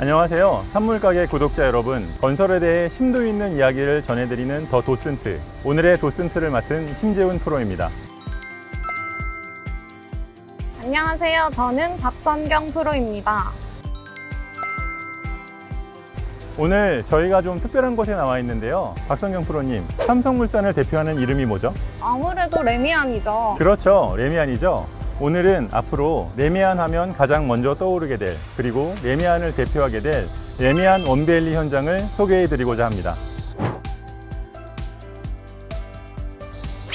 안녕하세요. 산물가게 구독자 여러분, 건설에 대해 심도 있는 이야기를 전해드리는 더 도슨트, 오늘의 도슨트를 맡은 심재훈 프로입니다. 안녕하세요. 저는 박선경 프로입니다. 오늘 저희가 좀 특별한 곳에 나와 있는데요. 박선경 프로님, 삼성물산을 대표하는 이름이 뭐죠? 아무래도 레미안이죠. 그렇죠. 레미안이죠. 오늘은 앞으로 레미안 하면 가장 먼저 떠오르게 될, 그리고 레미안을 대표하게 될 레미안 원베일리 현장을 소개해 드리고자 합니다.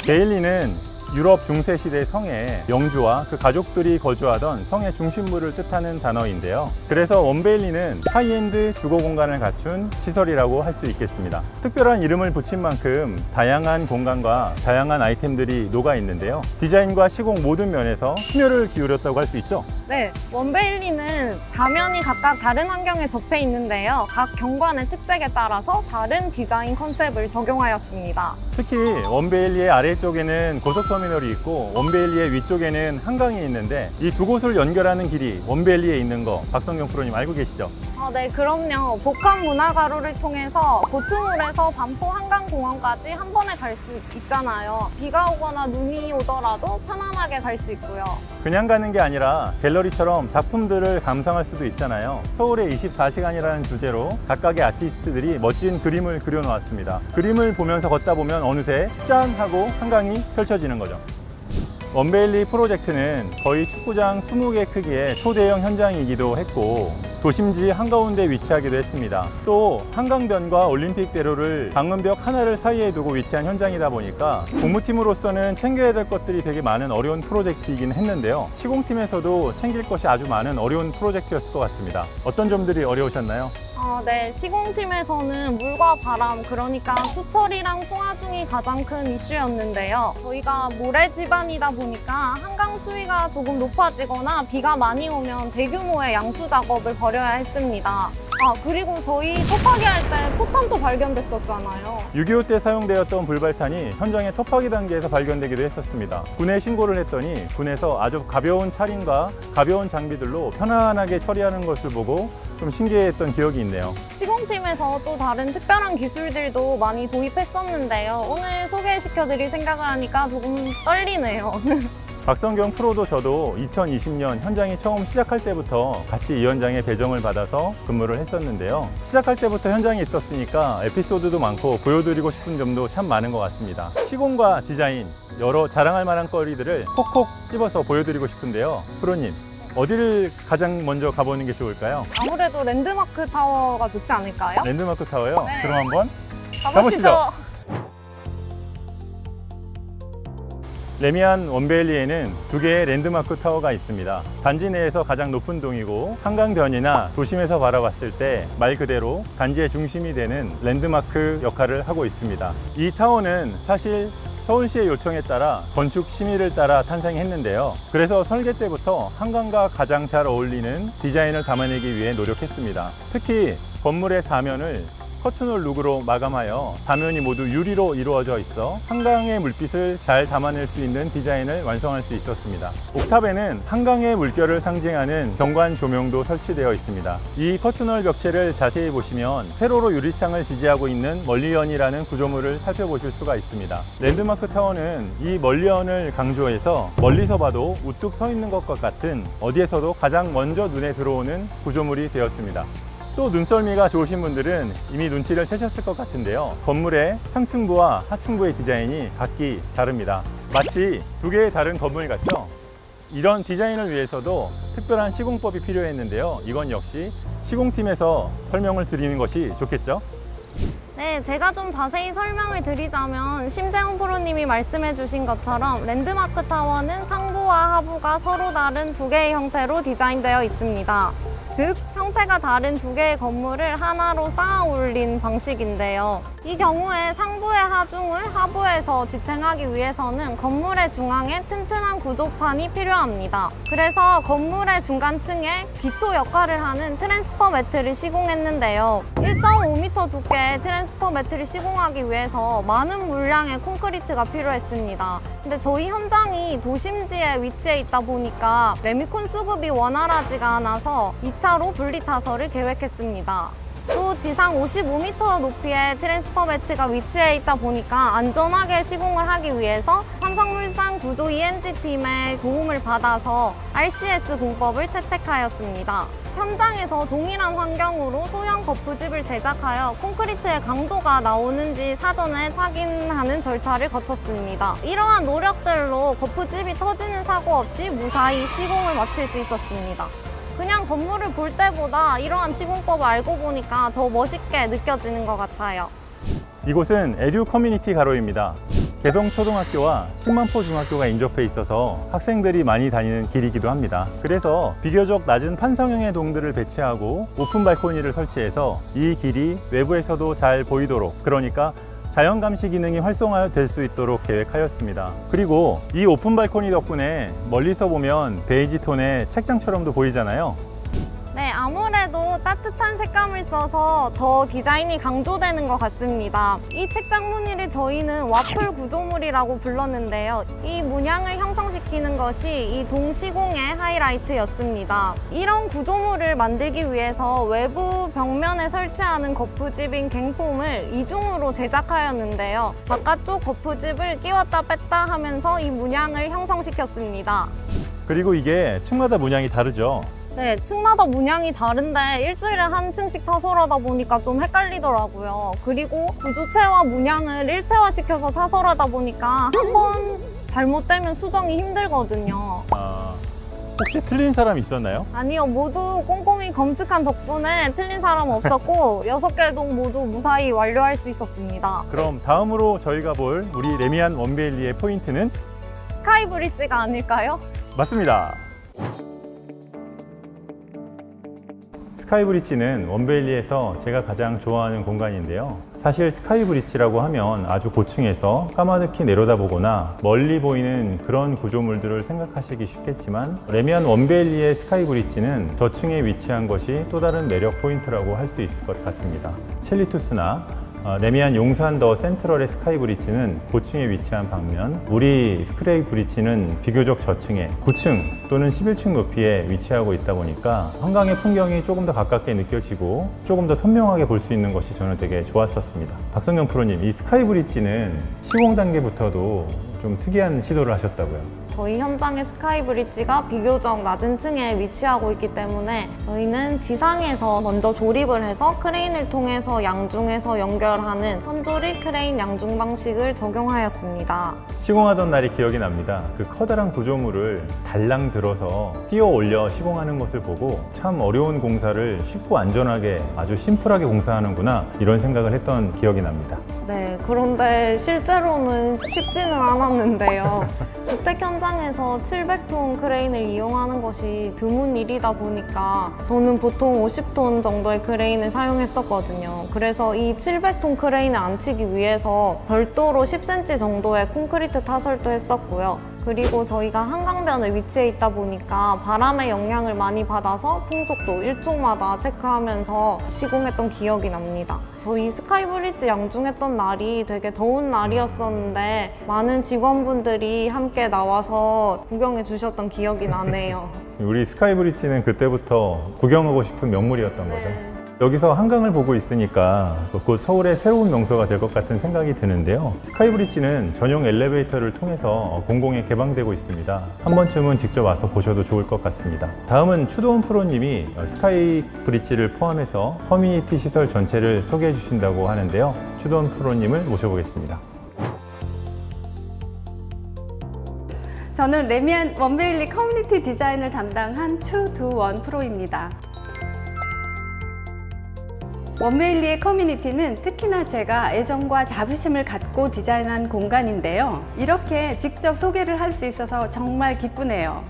베일리는 유럽 중세시대 성에 영주와 그 가족들이 거주하던 성의 중심부를 뜻하는 단어인데요. 그래서 원베일리는 하이엔드 주거 공간을 갖춘 시설이라고 할 수 있겠습니다. 특별한 이름을 붙인 만큼 다양한 공간과 다양한 아이템들이 녹아 있는데요. 디자인과 시공 모든 면에서 심혈을 기울였다고 할 수 있죠. 네, 원베일리는 가면이 각각 다른 환경에 접해 있는데요. 각 경관의 특색에 따라서 다른 디자인 컨셉을 적용하였습니다. 특히 원베일리의 아래쪽에는 고속터미널이 있고 원베일리의 위쪽에는 한강이 있는데 이 두 곳을 연결하는 길이 원베일리에 있는 거 박선경 프로님 알고 계시죠? 네, 그럼요. 복합 문화가로를 통해서 보트몰에서 반포 한강공원까지 한 번에 갈 수 있잖아요. 비가 오거나 눈이 오더라도 편안하게 갈 수 있고요. 그냥 가는 게 아니라 갤러리처럼 작품들을 감상할 수도 있잖아요. 서울의 24시간이라는 주제로 각각의 아티스트들이 멋진 그림을 그려놓았습니다. 그림을 보면서 걷다 보면 어느새 짠! 하고 한강이 펼쳐지는 거죠. 원베일리 프로젝트는 거의 축구장 20개 크기의 초대형 현장이기도 했고 도심지 한가운데 위치하기도 했습니다. 또 한강변과 올림픽대로를 방음벽 하나를 사이에 두고 위치한 현장이다 보니까 공무팀으로서는 챙겨야 될 것들이 되게 많은 어려운 프로젝트이긴 했는데요. 시공팀에서도 챙길 것이 아주 많은 어려운 프로젝트였을 것 같습니다. 어떤 점들이 어려우셨나요? 네, 시공팀에서는 물과 바람, 그러니까 수철이랑 풍화중이 가장 큰 이슈였는데요. 저희가 모래 지반이다 보니까 한강 수위가 조금 높아지거나 비가 많이 오면 대규모의 양수 작업을 벌여야 했습니다. 그리고 저희 터파기 할 때 포탄도 발견됐었잖아요. 6.25 때 사용되었던 불발탄이 현장의 터파기 단계에서 발견되기도 했었습니다. 군에 신고를 했더니 군에서 아주 가벼운 차량과 가벼운 장비들로 편안하게 처리하는 것을 보고 좀 신기했던 기억이 있네요. 시공팀에서 또 다른 특별한 기술들도 많이 도입했었는데요. 오늘 소개시켜드릴 생각을 하니까 조금 떨리네요. 박선경 프로도 저도 2020년 현장이 처음 시작할 때부터 같이 이 현장에 배정을 받아서 근무를 했었는데요. 시작할 때부터 현장에 있었으니까 에피소드도 많고 보여드리고 싶은 점도 참 많은 것 같습니다. 시공과 디자인, 여러 자랑할 만한 거리들을 콕콕 집어서 보여드리고 싶은데요. 프로님, 어디를 가장 먼저 가보는 게 좋을까요? 아무래도 랜드마크 타워가 좋지 않을까요? 랜드마크 타워요? 네. 그럼 한번 가보시죠. 레미안 원베일리에는 두 개의 랜드마크 타워가 있습니다. 단지 내에서 가장 높은 동이고 한강변이나 도심에서 바라봤을 때 말 그대로 단지의 중심이 되는 랜드마크 역할을 하고 있습니다. 이 타워는 사실 서울시의 요청에 따라 건축 심의를 따라 탄생했는데요. 그래서 설계 때부터 한강과 가장 잘 어울리는 디자인을 담아내기 위해 노력했습니다. 특히 건물의 사면을 커튼홀 룩으로 마감하여 사면이 모두 유리로 이루어져 있어 한강의 물빛을 잘 담아낼 수 있는 디자인을 완성할 수 있었습니다. 옥탑에는 한강의 물결을 상징하는 경관 조명도 설치되어 있습니다. 이 커튼홀 벽체를 자세히 보시면 세로로 유리창을 지지하고 있는 멀리언이라는 구조물을 살펴보실 수가 있습니다. 랜드마크 타워는 이 멀리언을 강조해서 멀리서 봐도 우뚝 서 있는 것과 같은 어디에서도 가장 먼저 눈에 들어오는 구조물이 되었습니다. 또 눈썰미가 좋으신 분들은 이미 눈치를 채셨을 것 같은데요. 건물의 상층부와 하층부의 디자인이 각기 다릅니다. 마치 두 개의 다른 건물 같죠? 이런 디자인을 위해서도 특별한 시공법이 필요했는데요. 이건 역시 시공팀에서 설명을 드리는 것이 좋겠죠? 네, 제가 좀 자세히 설명을 드리자면 심재훈 프로님이 말씀해 주신 것처럼 랜드마크 타워는 상부와 하부가 서로 다른 두 개의 형태로 디자인되어 있습니다. 즉, 형태가 다른 두 개의 건물을 하나로 쌓아 올린 방식인데요. 이 경우에 상부의 하중을 하부에서 지탱하기 위해서는 건물의 중앙에 튼튼한 구조판이 필요합니다. 그래서 건물의 중간층에 기초 역할을 하는 트랜스퍼 매트를 시공했는데요. 1.5m 두께의 트랜스퍼 매트를 시공하기 위해서 많은 물량의 콘크리트가 필요했습니다. 근데 저희 현장이 도심지에 위치해 있다 보니까 레미콘 수급이 원활하지가 않아서 2차 2차로 분리타설을 계획했습니다. 또 지상 55m 높이의 트랜스퍼 매트가 위치해 있다 보니까 안전하게 시공을 하기 위해서 삼성물산 구조 ENG 팀의 도움을 받아서 RCS 공법을 채택하였습니다. 현장에서 동일한 환경으로 소형 거푸집을 제작하여 콘크리트의 강도가 나오는지 사전에 확인하는 절차를 거쳤습니다. 이러한 노력들로 거푸집이 터지는 사고 없이 무사히 시공을 마칠 수 있었습니다. 그냥 건물을 볼 때보다 이러한 시공법을 알고 보니까 더 멋있게 느껴지는 것 같아요. 이곳은 에듀 커뮤니티 가로입니다. 개성초등학교와 신만포 중학교가 인접해 있어서 학생들이 많이 다니는 길이기도 합니다. 그래서 비교적 낮은 판성형의 동들을 배치하고 오픈 발코니를 설치해서 이 길이 외부에서도 잘 보이도록, 그러니까 자연 감시 기능이 활성화될 수 있도록 계획하였습니다. 그리고 이 오픈 발코니 덕분에 멀리서 보면 베이지 톤의 책장처럼도 보이잖아요. 네, 아무래도 따뜻한 색감을 써서 더 디자인이 강조되는 것 같습니다. 이 책장 무늬를 저희는 와플 구조물이라고 불렀는데요. 이 문양을 형성시키는 것이 이 동시공의 하이라이트였습니다. 이런 구조물을 만들기 위해서 외부 벽면에 설치하는 거푸집인 갱폼을 이중으로 제작하였는데요. 바깥쪽 거푸집을 끼웠다 뺐다 하면서 이 문양을 형성시켰습니다. 그리고 이게 층마다 문양이 다르죠. 네, 층마다 문양이 다른데 일주일에 한 층씩 타설하다 보니까 좀 헷갈리더라고요. 그리고 구조체와 문양을 일체화시켜서 타설하다 보니까 한 번 잘못되면 수정이 힘들거든요. 혹시 틀린 사람 있었나요? 아니요, 모두 꼼꼼히 검측한 덕분에 틀린 사람 없었고 6개 동 모두 무사히 완료할 수 있었습니다. 그럼 다음으로 저희가 볼 우리 레미안 원베일리의 포인트는? 스카이 브릿지가 아닐까요? 맞습니다. 스카이브리지는 원베일리에서 제가 가장 좋아하는 공간인데요. 사실 스카이브리지라고 하면 아주 고층에서 까마득히 내려다보거나 멀리 보이는 그런 구조물들을 생각하시기 쉽겠지만, 레미안 원베일리의 스카이브리지는 저층에 위치한 것이 또 다른 매력 포인트라고 할 수 있을 것 같습니다. 첼리투스나 레미안 용산 더 센트럴의 스카이브리지는 고층에 위치한 반면, 우리 스카이브리지는 비교적 저층에 9층 또는 11층 높이에 위치하고 있다 보니까 한강의 풍경이 조금 더 가깝게 느껴지고 조금 더 선명하게 볼 수 있는 것이 저는 되게 좋았었습니다. 박성경 프로님, 이 스카이브리지는 시공 단계부터도 좀 특이한 시도를 하셨다고요? 저희 현장의 스카이브릿지가 비교적 낮은 층에 위치하고 있기 때문에 저희는 지상에서 먼저 조립을 해서 크레인을 통해서 양중에서 연결하는 선조립 크레인 양중 방식을 적용하였습니다. 시공하던 날이 기억이 납니다. 그 커다란 구조물을 달랑 들어서 띄어 올려 시공하는 것을 보고 참 어려운 공사를 쉽고 안전하게 아주 심플하게 공사하는구나, 이런 생각을 했던 기억이 납니다. 네, 그런데 실제로는 쉽지는 않았는데요. 주택 현장에서 700톤 크레인을 이용하는 것이 드문 일이다 보니까 저는 보통 50톤 정도의 크레인을 사용했었거든요. 그래서 이 700톤 크레인을 앉히기 위해서 별도로 10cm 정도의 콘크리트 타설도 했었고요. 그리고 저희가 한강변에 위치해 있다 보니까 바람의 영향을 많이 받아서 풍속도 1초마다 체크하면서 시공했던 기억이 납니다. 저희 스카이브리지 양중했던 날이 되게 더운 날이었었는데 많은 직원분들이 함께 나와서 구경해 주셨던 기억이 나네요. 우리 스카이브리지는 그때부터 구경하고 싶은 명물이었던 거죠. 여기서 한강을 보고 있으니까 곧 서울의 새로운 명소가 될 것 같은 생각이 드는데요. 스카이브리지는 전용 엘리베이터를 통해서 공공에 개방되고 있습니다. 한 번쯤은 직접 와서 보셔도 좋을 것 같습니다. 다음은 추도원 프로님이 스카이브리지를 포함해서 커뮤니티 시설 전체를 소개해 주신다고 하는데요. 추도원 프로님을 모셔보겠습니다. 저는 레미안 원베일리 커뮤니티 디자인을 담당한 추두원 프로입니다. 원베일리의 커뮤니티는 특히나 제가 애정과 자부심을 갖고 디자인한 공간인데요. 이렇게 직접 소개를 할 수 있어서 정말 기쁘네요.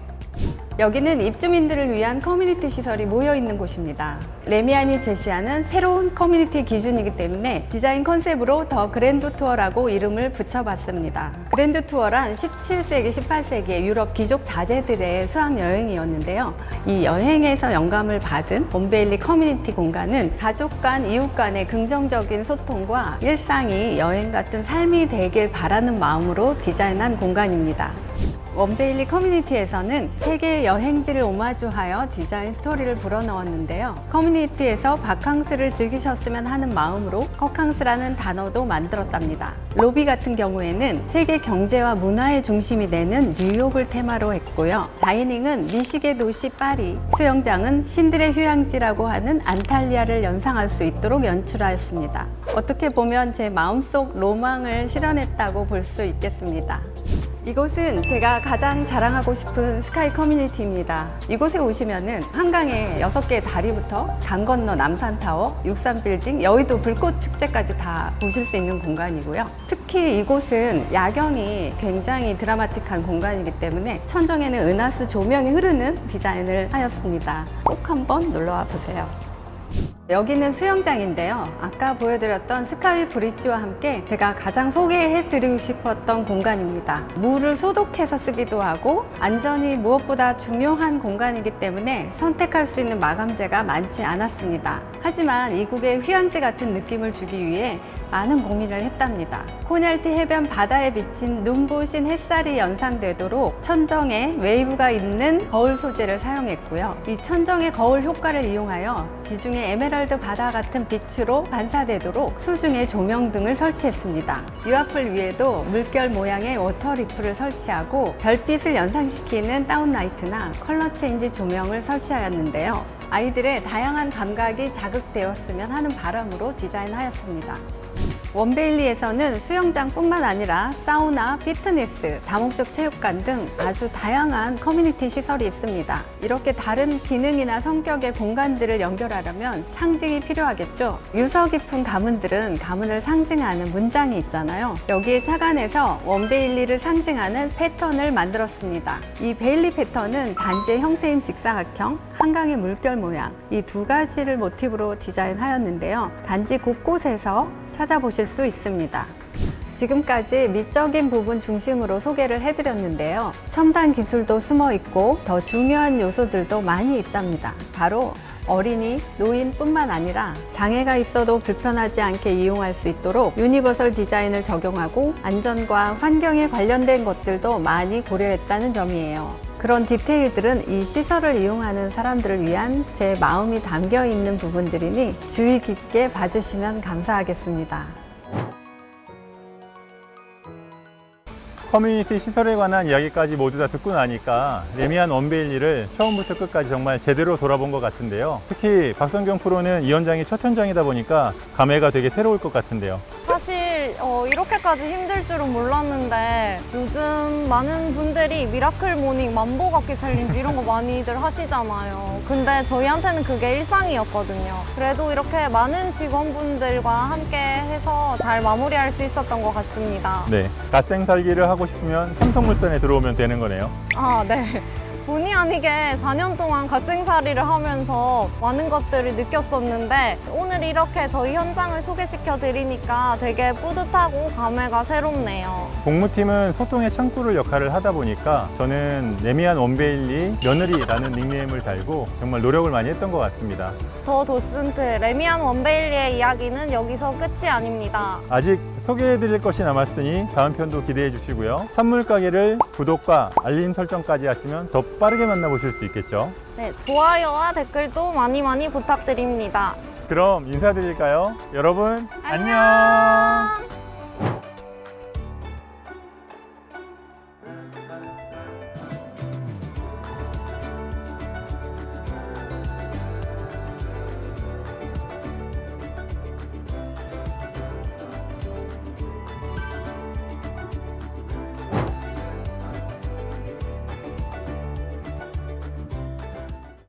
여기는 입주민들을 위한 커뮤니티 시설이 모여 있는 곳입니다. 레미안이 제시하는 새로운 커뮤니티 기준이기 때문에 디자인 컨셉으로 더 그랜드 투어라고 이름을 붙여봤습니다. 그랜드 투어란 17세기, 18세기의 유럽 귀족 자제들의 수학 여행이었는데요. 이 여행에서 영감을 받은 원베일리 커뮤니티 공간은 가족 간, 이웃 간의 긍정적인 소통과 일상이 여행 같은 삶이 되길 바라는 마음으로 디자인한 공간입니다. 원베일리 커뮤니티에서는 세계 여행지를 오마주하여 디자인 스토리를 불어넣었는데요. 커뮤니티에서 바캉스를 즐기셨으면 하는 마음으로 커캉스라는 단어도 만들었답니다. 로비 같은 경우에는 세계 경제와 문화의 중심이 되는 뉴욕을 테마로 했고요. 다이닝은 미식의 도시 파리, 수영장은 신들의 휴양지라고 하는 안탈리아를 연상할 수 있도록 연출하였습니다. 어떻게 보면 제 마음속 로망을 실현했다고 볼 수 있겠습니다. 이곳은 제가 가장 자랑하고 싶은 스카이 커뮤니티입니다. 이곳에 오시면은 한강에 6개의 다리부터 강 건너 남산타워, 63빌딩, 여의도 불꽃 축제까지 다 보실 수 있는 공간이고요. 특히 이곳은 야경이 굉장히 드라마틱한 공간이기 때문에 천정에는 은하수 조명이 흐르는 디자인을 하였습니다. 꼭 한번 놀러와 보세요. 여기는 수영장인데요. 아까 보여드렸던 스카이 브릿지와 함께 제가 가장 소개해드리고 싶었던 공간입니다. 물을 소독해서 쓰기도 하고 안전이 무엇보다 중요한 공간이기 때문에 선택할 수 있는 마감재가 많지 않았습니다. 하지만 이국의 휴양지 같은 느낌을 주기 위해 많은 고민을 했답니다. 코냘티 해변 바다에 비친 눈부신 햇살이 연상되도록 천정에 웨이브가 있는 거울 소재를 사용했고요. 이 천정의 거울 효과를 이용하여 지중해 에메랄드 바다 같은 빛으로 반사되도록 수중에 조명 등을 설치했습니다. 유아풀 위에도 물결 모양의 워터 리프를 설치하고 별빛을 연상시키는 다운라이트나 컬러 체인지 조명을 설치하였는데요. 아이들의 다양한 감각이 자극되었으면 하는 바람으로 디자인하였습니다. 원베일리에서는 수영장뿐만 아니라 사우나, 피트니스, 다목적 체육관 등 아주 다양한 커뮤니티 시설이 있습니다. 이렇게 다른 기능이나 성격의 공간들을 연결하려면 상징이 필요하겠죠. 유서 깊은 가문들은 가문을 상징하는 문장이 있잖아요. 여기에 착안해서 원베일리를 상징하는 패턴을 만들었습니다. 이 베일리 패턴은 단지의 형태인 직사각형, 한강의 물결 모양, 이 두 가지를 모티브로 디자인하였는데요. 단지 곳곳에서 찾아보실 수 있습니다. 지금까지 미적인 부분 중심으로 소개를 해드렸는데요. 첨단 기술도 숨어 있고 더 중요한 요소들도 많이 있답니다. 바로 어린이, 노인뿐만 아니라 장애가 있어도 불편하지 않게 이용할 수 있도록 유니버설 디자인을 적용하고 안전과 환경에 관련된 것들도 많이 고려했다는 점이에요. 그런 디테일들은 이 시설을 이용하는 사람들을 위한 제 마음이 담겨 있는 부분들이니 주의 깊게 봐주시면 감사하겠습니다. 커뮤니티 시설에 관한 이야기까지 모두 다 듣고 나니까 레미안 원베일리를 처음부터 끝까지 정말 제대로 돌아본 것 같은데요. 특히 박성경 프로는 이 현장이 첫 현장이다 보니까 감회가 되게 새로울 것 같은데요. 사실 이렇게까지 힘들 줄은 몰랐는데 요즘 많은 분들이 미라클 모닝 만보 걷기 챌린지 이런 거 많이들 하시잖아요. 근데 저희한테는 그게 일상이었거든요. 그래도 이렇게 많은 직원분들과 함께 해서 잘 마무리할 수 있었던 것 같습니다. 네, 갓생 살기를 하고 싶으면 삼성물산에 들어오면 되는 거네요. 아, 네. 본의 아니게 4년 동안 갓생살이를 하면서 많은 것들을 느꼈었는데 오늘 이렇게 저희 현장을 소개시켜 드리니까 되게 뿌듯하고 감회가 새롭네요. 공무팀은 소통의 창구를 역할을 하다 보니까 저는 레미안 원베일리 며느리라는 닉네임을 달고 정말 노력을 많이 했던 것 같습니다. 더 도슨트 레미안 원베일리의 이야기는 여기서 끝이 아닙니다. 아직 소개해드릴 것이 남았으니 다음 편도 기대해 주시고요. 선물 가게를 구독과 알림 설정까지 하시면 더 빠르게 만나보실 수 있겠죠. 네, 좋아요와 댓글도 많이 부탁드립니다. 그럼 인사드릴까요? 여러분 안녕. 안녕.